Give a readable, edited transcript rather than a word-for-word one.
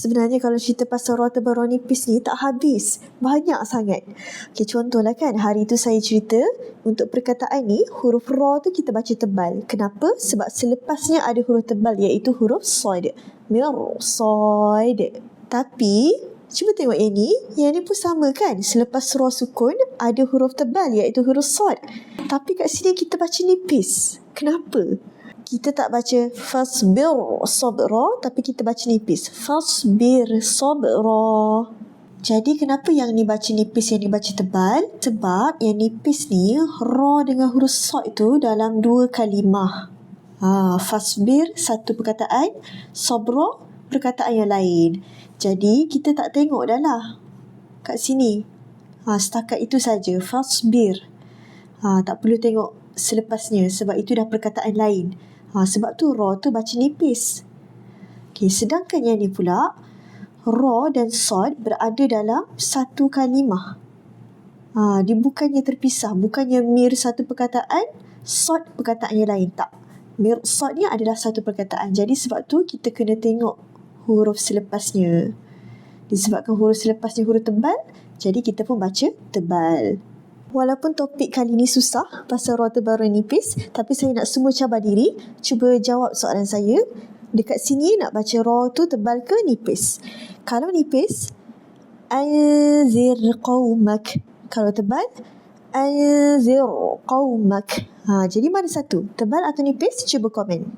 Sebenarnya kalau cerita pasal ra tebal ra nipis ni tak habis, banyak sangat. Okay, contohlah kan, hari tu saya cerita untuk perkataan ni huruf ra tu kita baca tebal. Kenapa? Sebab selepasnya ada huruf tebal iaitu huruf sad. Mirsad. Tapi cuba tengok yang ni pun sama kan? Selepas ra sukun ada huruf tebal iaitu huruf sad. Tapi kat sini kita baca nipis. Kenapa? Kita tak baca fasbir sabra, tapi kita baca nipis. Fasbir sabra. Jadi kenapa yang ni baca nipis, yang ni baca tebal? Sebab yang nipis ni ra dengan huruf sad tu dalam dua kalimah. Fasbir satu perkataan, sabra perkataan yang lain. Jadi kita tak tengok dah lah kat sini. Setakat itu saja, fasbir. Tak perlu tengok selepasnya sebab itu dah perkataan lain. Sebab tu ra tu baca nipis. Okay, sedangkan yang ni pula ra dan sad berada dalam satu kalimah. Dia bukannya terpisah, bukannya mir satu perkataan, sad perkataan yang lain. Tak. Mir sad ni adalah satu perkataan. Jadi sebab tu kita kena tengok huruf selepasnya. Disebabkan huruf selepasnya huruf tebal, jadi kita pun baca tebal. Walaupun topik kali ni susah pasal ra tebal ra nipis, tapi saya nak semua cabar diri, cuba jawab soalan saya. Dekat sini nak baca ra tu tebal ke nipis? Kalau nipis, anzir qaumak. Kalau tebal, anzir qaumak. Jadi mana satu? Tebal atau nipis? Cuba komen.